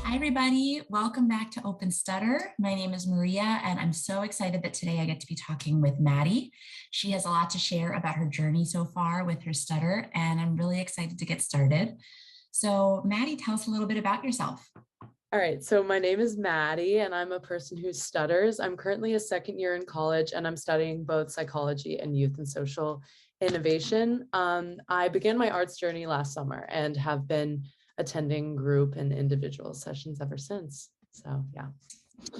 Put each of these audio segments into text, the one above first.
Hi, everybody. Welcome back to Open Stutter. My name is Maria, and I'm so excited that today I get to be talking with Maddie. She has a lot to share about her journey so far with her stutter, and I'm really excited to get started. So, Maddie, tell us a little bit about yourself. All right, so my name is Maddie, and I'm a person who stutters. I'm currently a second year in college, and I'm studying both psychology and youth and social innovation. I began my arts journey last summer and have been attending group and individual sessions ever since. So, yeah.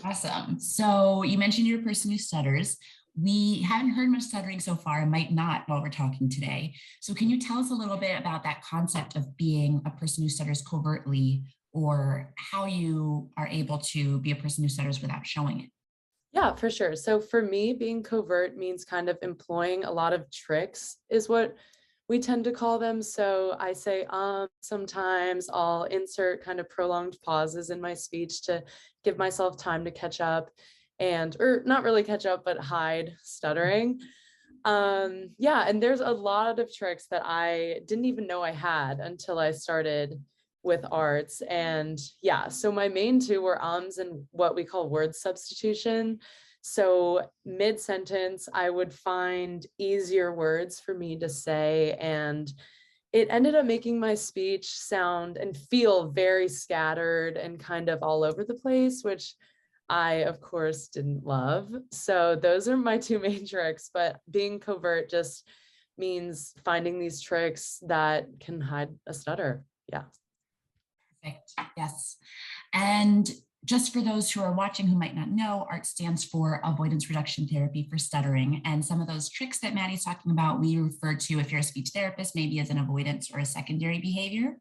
Awesome. So, you mentioned you're a person who stutters. We haven't heard much stuttering so far and might not while we're talking today. So, can you tell us a little bit about that concept of being a person who stutters covertly, or how you are able to be a person who stutters without showing it? Yeah, for sure. So for me, being covert means kind of employing a lot of tricks, is what we tend to call them. So I say, sometimes I'll insert kind of prolonged pauses in my speech to give myself time to catch up or not really catch up, but hide stuttering. Yeah, and there's a lot of tricks that I didn't even know I had until I started with arts. And yeah, so my main two were ums and what we call word substitution. So mid-sentence, I would find easier words for me to say, and it ended up making my speech sound and feel very scattered and kind of all over the place, which I, of course, didn't love. So those are my two main tricks, but being covert just means finding these tricks that can hide a stutter. Yeah. Perfect. Yes. And just for those who are watching who might not know, ART stands for Avoidance Reduction Therapy for Stuttering. And some of those tricks that Maddie's talking about, we refer to, if you're a speech therapist, maybe as an avoidance or a secondary behavior.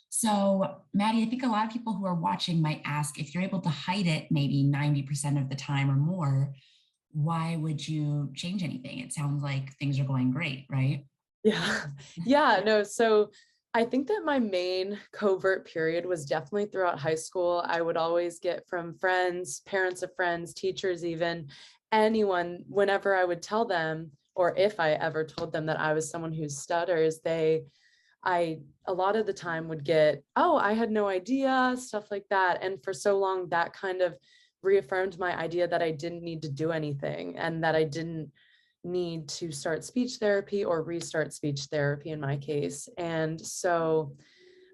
So, Maddie, I think a lot of people who are watching might ask, if you're able to hide it maybe 90% of the time or more, why would you change anything? It sounds like things are going great, right? Yeah. Yeah. No. So I think that my main covert period was definitely throughout high school. I would always get from friends, parents of friends, teachers, even anyone, whenever I would tell them, or if I ever told them that I was someone who stutters, I a lot of the time would get, oh, I had no idea, stuff like that. And for so long, that kind of reaffirmed my idea that I didn't need to do anything and that I didn't need to start speech therapy or restart speech therapy in my case. And so,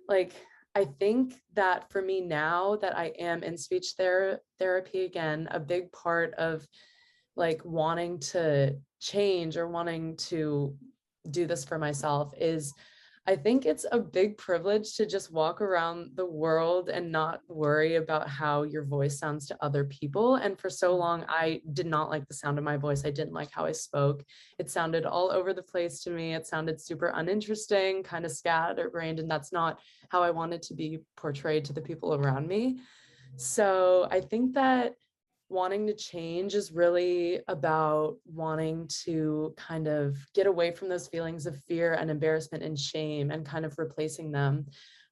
like, I think that for me now that I am in speech therapy again, a big part of like wanting to change or wanting to do this for myself is I think it's a big privilege to just walk around the world and not worry about how your voice sounds to other people. And for so long, I did not like the sound of my voice. I didn't like how I spoke. It sounded all over the place to me. It sounded super uninteresting, kind of scatterbrained, and that's not how I wanted to be portrayed to the people around me. So I think that wanting to change is really about wanting to kind of get away from those feelings of fear and embarrassment and shame and kind of replacing them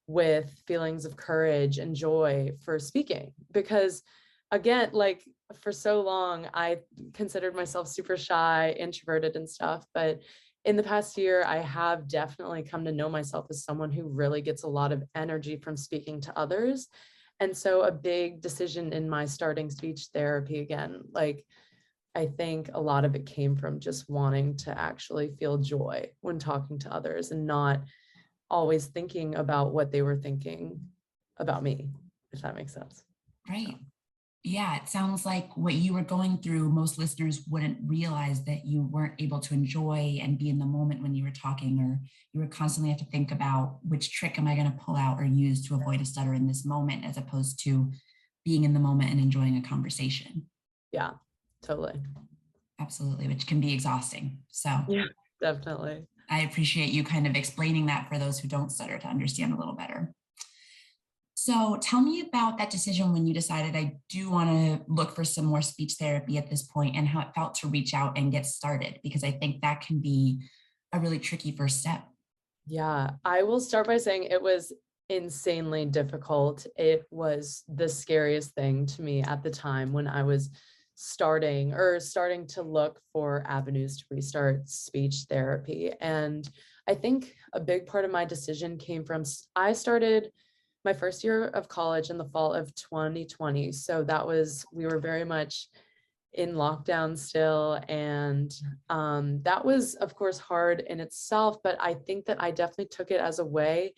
with feelings of courage and joy for speaking. Because again, like for so long, I considered myself super shy, introverted and stuff. But in the past year, I have definitely come to know myself as someone who really gets a lot of energy from speaking to others. And so a big decision in my starting speech therapy again, like I think a lot of it came from just wanting to actually feel joy when talking to others and not always thinking about what they were thinking about me, if that makes sense. So. Right. Yeah, it sounds like what you were going through, most listeners wouldn't realize that you weren't able to enjoy and be in the moment when you were talking, or you would constantly have to think about which trick am I going to pull out or use to avoid a stutter in this moment, as opposed to being in the moment and enjoying a conversation. Yeah, totally. Absolutely, which can be exhausting. So Yeah, definitely. I appreciate you kind of explaining that for those who don't stutter to understand a little better. So tell me about that decision when you decided I do want to look for some more speech therapy at this point, and how it felt to reach out and get started, because I think that can be a really tricky first step. Yeah, I will start by saying it was insanely difficult. It was the scariest thing to me at the time when I was starting to look for avenues to restart speech therapy. And I think a big part of my decision came from I started my first year of college in the fall of 2020. So we were very much in lockdown still. And that was, of course, hard in itself, but I think that I definitely took it as a way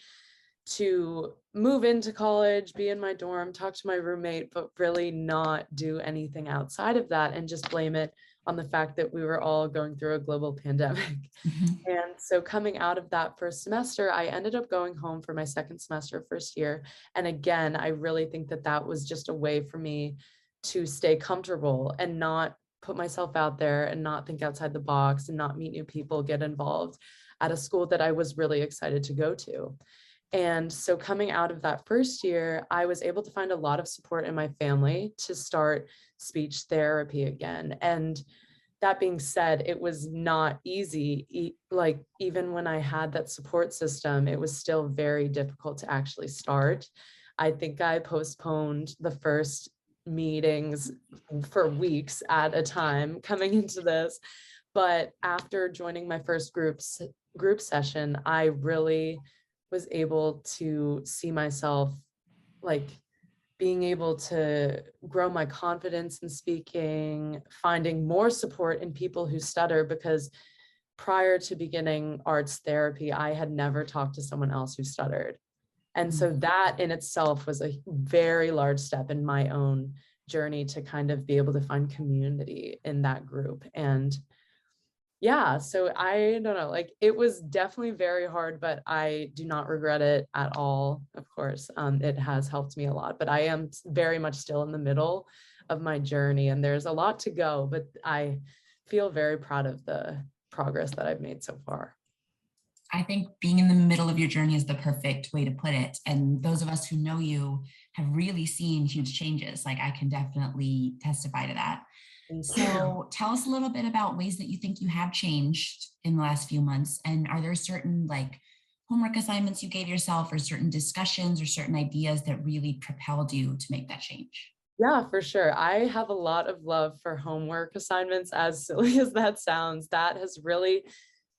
to move into college, be in my dorm, talk to my roommate, but really not do anything outside of that and just blame it on the fact that we were all going through a global pandemic. Mhm. And so coming out of that first semester, I ended up going home for my second semester, first year. And again, I really think that that was just a way for me to stay comfortable and not put myself out there and not think outside the box and not meet new people, get involved at a school that I was really excited to go to. And so coming out of that first year, I was able to find a lot of support in my family to start speech therapy again. And that being said, it was not easy. Like even when I had that support system, it was still very difficult to actually start. I think I postponed the first meetings for weeks at a time coming into this. But after joining my first group session, I really was able to see myself like being able to grow my confidence in speaking, finding more support in people who stutter, because prior to beginning arts therapy, I had never talked to someone else who stuttered. And so that in itself was a very large step in my own journey to kind of be able to find community in that group. And yeah, so I don't know, like it was definitely very hard, but I do not regret it at all. Of course, it has helped me a lot, but I am very much still in the middle of my journey and there's a lot to go, but I feel very proud of the progress that I've made so far. I think being in the middle of your journey is the perfect way to put it. And those of us who know you have really seen huge changes. Like I can definitely testify to that. Thank you. So tell us a little bit about ways that you think you have changed in the last few months. And are there certain like homework assignments you gave yourself or certain discussions or certain ideas that really propelled you to make that change? Yeah, for sure. I have a lot of love for homework assignments, as silly as that sounds. That has really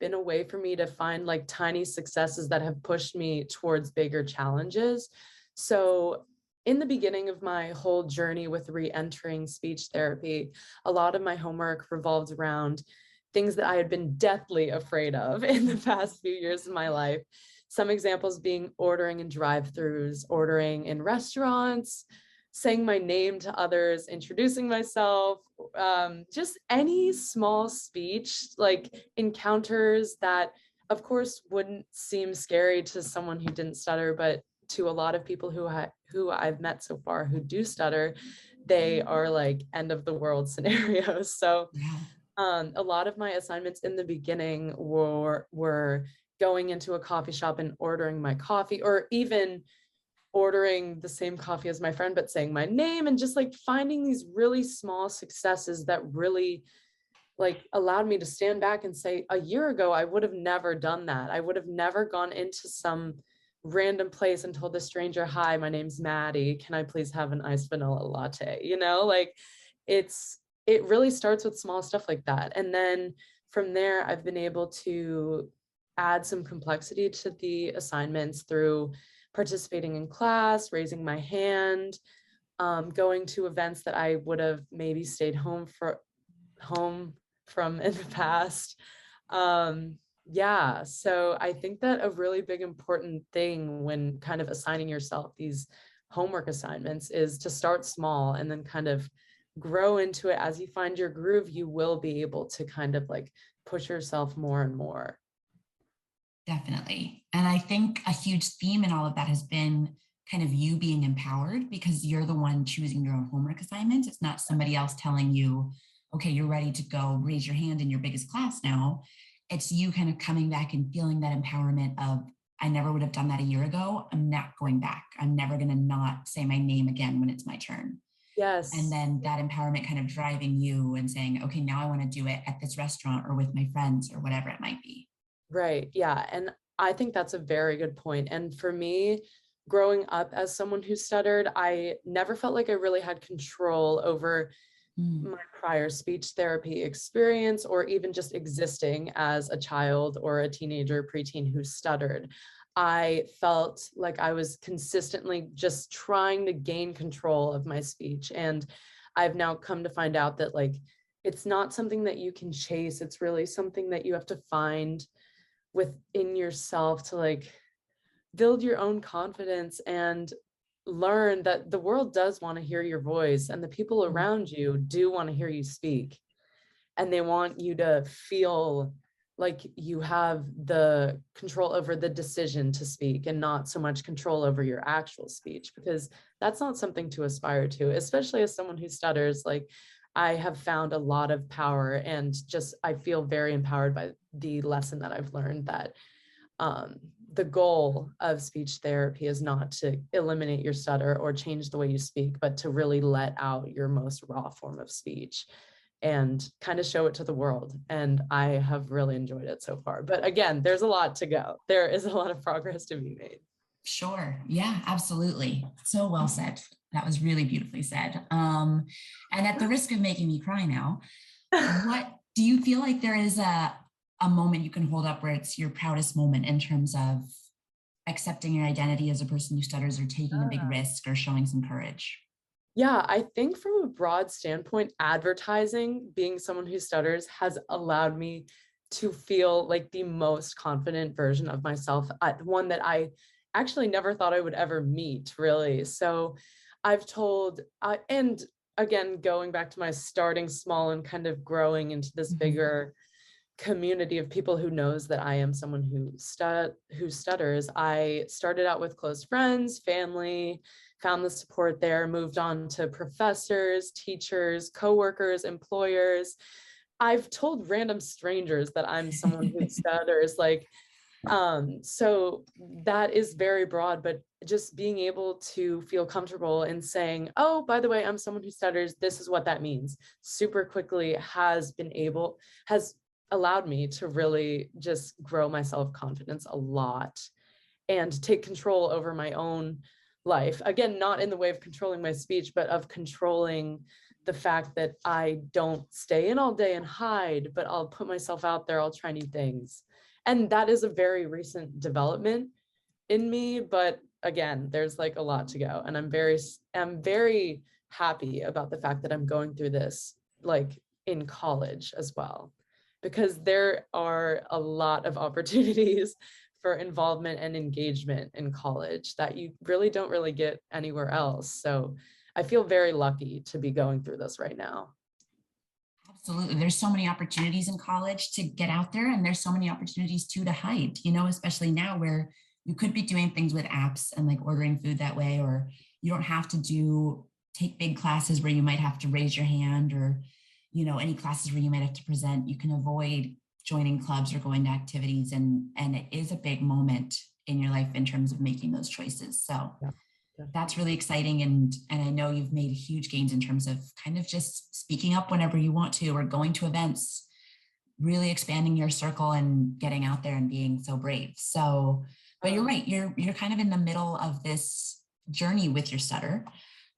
been a way for me to find like tiny successes that have pushed me towards bigger challenges. So, in the beginning of my whole journey with re-entering speech therapy, a lot of my homework revolved around things that I had been deathly afraid of in the past few years of my life. Some examples being ordering in drive-throughs, ordering in restaurants, saying my name to others, introducing myself, just any small speech, like encounters that, of course, wouldn't seem scary to someone who didn't stutter, but to a lot of people who I've met so far who do stutter, they are like end of the world scenarios. So Yeah. a lot of my assignments in the beginning were going into a coffee shop and ordering my coffee, or even ordering the same coffee as my friend, but saying my name and just like finding these really small successes that really like allowed me to stand back and say, a year ago, I would have never done that. I would have never gone into some random place and told a stranger, hi, my name's Maddie. Can I please have an iced vanilla latte? You know, like it really starts with small stuff like that. And then from there, I've been able to add some complexity to the assignments through participating in class, raising my hand, going to events that I would have maybe stayed home from in the past. Yeah, so I think that a really big important thing when kind of assigning yourself these homework assignments is to start small and then kind of grow into it. As you find your groove, you will be able to kind of like push yourself more and more. Definitely. And I think a huge theme in all of that has been kind of you being empowered because you're the one choosing your own homework assignment. It's not somebody else telling you, okay, you're ready to go raise your hand in your biggest class now. It's you kind of coming back and feeling that empowerment of, I never would have done that a year ago. I'm not going back. I'm never going to not say my name again when it's my turn. And Yes. then that empowerment kind of driving you and saying, okay, now I want to do it at this restaurant or with my friends or whatever it might be. Right. Yeah. And I think that's a very good point. And for me, growing up as someone who stuttered, I never felt like I really had control over Mm. my prior speech therapy experience, or even just existing as a child or a teenager, preteen who stuttered. I felt like I was consistently just trying to gain control of my speech. And I've now come to find out that like, it's not something that you can chase. It's really something that you have to find within yourself to like build your own confidence and learn that the world does want to hear your voice and the people Mm. around you do want to hear you speak, and they want you to feel like you have the control over the decision to speak and not so much control over your actual speech, because that's not something to aspire to, especially as someone who stutters. Like, I have found a lot of power, and just I feel very empowered by the lesson that I've learned that um, the goal of speech therapy is not to eliminate your stutter or change the way you speak, but to really let out your most raw form of speech and kind of show it to the world. And I have really enjoyed it so far. But again, there's a lot to go. There is a lot of progress to be made. Sure. Yeah, absolutely. So well said. That was really beautifully said. And at the risk of making me cry now, what do you feel like there is a moment you can hold up where it's your proudest moment in terms of accepting your identity as a person who stutters or taking a big risk or showing some courage? Yeah, I think from a broad standpoint, advertising, being someone who stutters, has allowed me to feel like the most confident version of myself, one that I actually never thought I would ever meet, really. So I've told, and again, going back to my starting small and kind of growing into this Mhm. bigger community of people who knows that I am someone who stutters. I started out with close friends, family, found the support there, moved on to professors, teachers, coworkers, employers. I've told random strangers that I'm someone who stutters, like, so that is very broad, but just being able to feel comfortable in saying, oh, by the way, I'm someone who stutters, this is what that means, super quickly has allowed me to really just grow my self-confidence a lot and take control over my own life. Again, not in the way of controlling my speech, but of controlling the fact that I don't stay in all day and hide, but I'll put myself out there, I'll try new things. And that is a very recent development in me, but again, there's like a lot to go. And I'm very happy about the fact that I'm going through this like in college as well, because there are a lot of opportunities for involvement and engagement in college that you really don't really get anywhere else. So I feel very lucky to be going through this right now. Absolutely. There's so many opportunities in college to get out there, and there's so many opportunities too to hide, especially now where you could be doing things with apps and like ordering food that way, or you don't have to take big classes where you might have to raise your hand or, any classes where you might have to present. You can avoid joining clubs or going to activities. And it is a big moment in your life in terms of making those choices. So Yeah, that's definitely. really exciting. And I know you've made huge gains in terms of kind of just speaking up whenever you want to, or going to events, really expanding your circle and getting out there and being so brave. So, but you're Um, right, you're kind of in the middle of this journey with your stutter.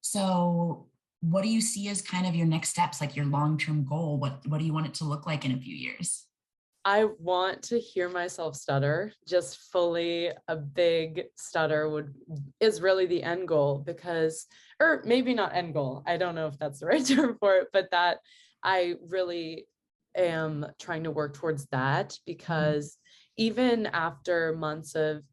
So what do you see as kind of your next steps, like your long-term goal? What do you want it to look like in a few years? I want to hear myself stutter, just fully a big stutter is really the end goal, because, or maybe not end goal. I don't know if that's the right term for it, but that I really am trying to work towards that, Mhm. because even after months of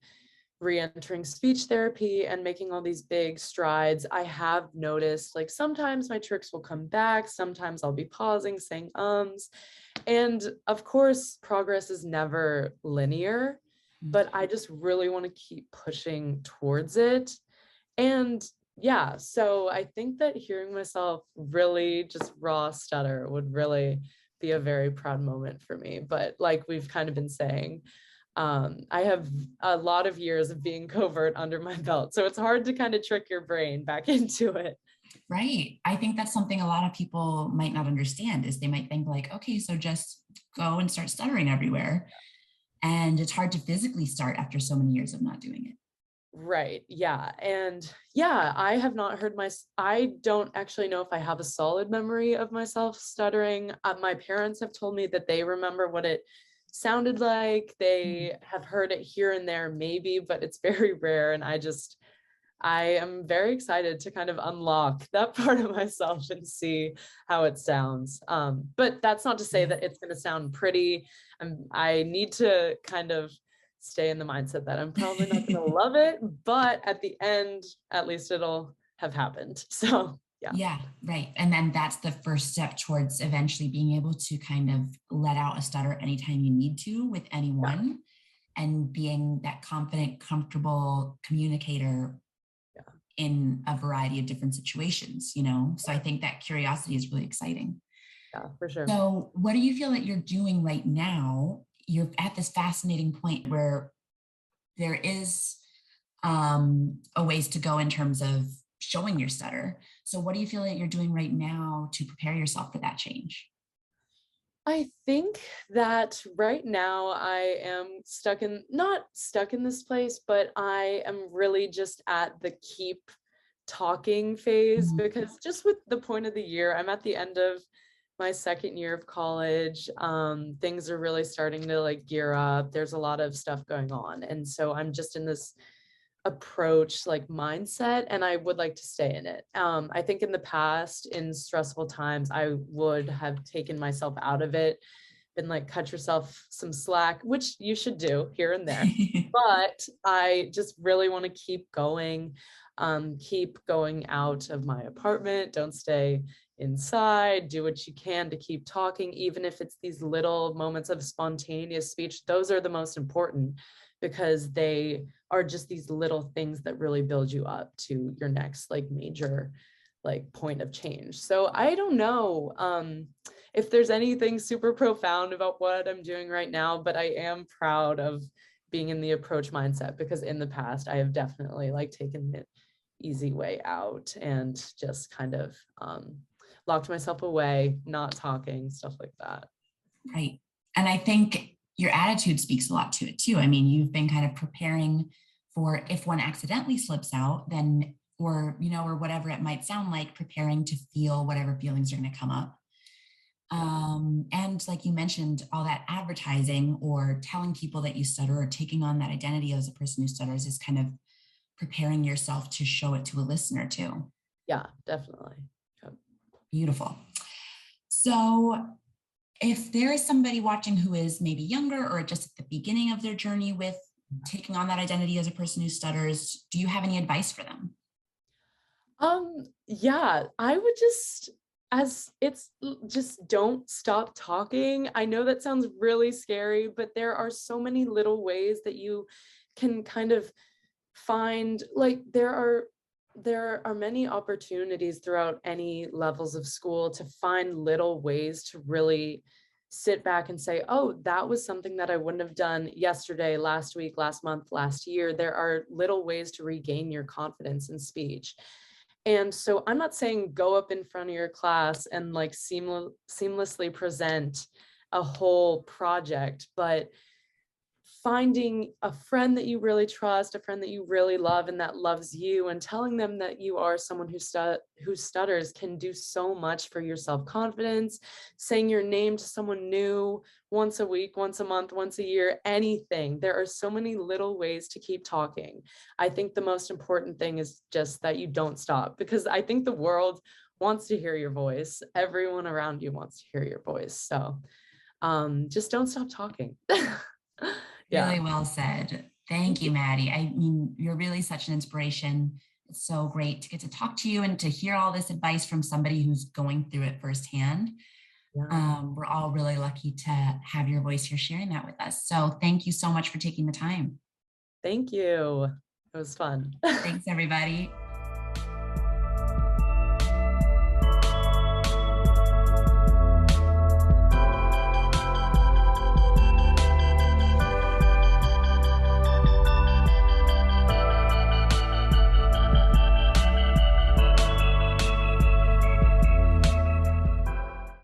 re-entering speech therapy and making all these big strides, I have noticed like sometimes my tricks will come back, sometimes I'll be pausing, saying ums. And of course, progress is never linear, but I just really want to keep pushing towards it. And yeah, so I think that hearing myself really just raw stutter would really be a very proud moment for me. But like we've kind of been saying, I have a lot of years of being covert under my belt. So it's hard to kind of trick your brain back into it. Right. I think that's something a lot of people might not understand is they might think like, okay, so just go and start stuttering everywhere. And it's hard to physically start after so many years of not doing it. Right. Yeah. And yeah, I have not heard I don't actually know if I have a solid memory of myself stuttering. My parents have told me that they remember what it sounded like. Mhm. They have heard it here and there, maybe, but it's very rare. And I am very excited to kind of unlock that part of myself and see how it sounds. But that's not to say Yes. that it's going to sound pretty. I need to kind of stay in the mindset that I'm probably not going to love it, but at the end, at least it'll have happened. So yeah, Yeah, right. And then that's the first step towards eventually being able to kind of let out a stutter anytime you need to with yeah, anyone, and being that confident, comfortable communicator yeah, in a variety of different situations, you know? So I think that curiosity is really exciting. yeah, for sure. So, what do you feel that you're doing right now? You're at this fascinating point where there is a ways to go in terms of showing your stutter. So, what do you feel that you're doing right now to prepare yourself for that change? I think that right now I am not stuck in this place, but I am really just at the keep talking phase Mhm. because just with the point of the year, I'm at the end of my second year of college. Things are really starting to like gear up. There's a lot of stuff going on. And so I'm just in this approach like mindset and I would like to stay in it. I think in the past in stressful times I would have taken myself out of it, been like cut yourself some slack, which you should do here and there. But I just really want to keep going out of my apartment, don't stay inside, do what you can to keep talking, even if it's these little moments of spontaneous speech. Those are the most important because they are just these little things that really build you up to your next like major like point of change. So I don't know if there's anything super profound about what I'm doing right now, but I am proud of being in the approach mindset because in the past I have definitely like taken the easy way out and just kind of locked myself away, not talking, stuff like that. Right. And I think your attitude speaks a lot to it too. I mean, you've been kind of preparing for if one accidentally slips out, then, or, you know, or whatever it might sound like, preparing to feel whatever feelings are going to come up. Yeah. And like you mentioned, all that advertising or telling people that you stutter or taking on that identity as a person who stutters is kind of preparing yourself to show it to a listener too. Yeah, definitely. Yep. Beautiful. So, if there is somebody watching who is maybe younger or just at the beginning of their journey with taking on that identity as a person who stutters, do you have any advice for them? Yeah, I would just as it's just don't stop talking. I know that sounds really scary, but there are so many little ways that you can kind of find like there are many opportunities throughout any levels of school to find little ways to really sit back and say, oh, that was something that I wouldn't have done yesterday, last week, last month, last year. There are little ways to regain your confidence in speech. And so I'm not saying go up in front of your class and like seamlessly present a whole project, but finding a friend that you really trust, a friend that you really love and that loves you, and telling them that you are someone who stutters can do so much for your self-confidence. Saying your name to someone new once a week, once a month, once a year, anything. There are so many little ways to keep talking. I think the most important thing is just that you don't stop, because I think the world wants to hear your voice. Everyone around you wants to hear your voice. So just don't stop talking. Yeah. Really well said. Thank Thank you. you, Maddie. I mean, you're really such an inspiration. It's so great to get to talk to you and to hear all this advice from somebody who's going through it firsthand. Yeah. We're all really lucky to have your voice here sharing that with us. So thank you so much for taking the time. Thank you. It was fun. Thanks, everybody.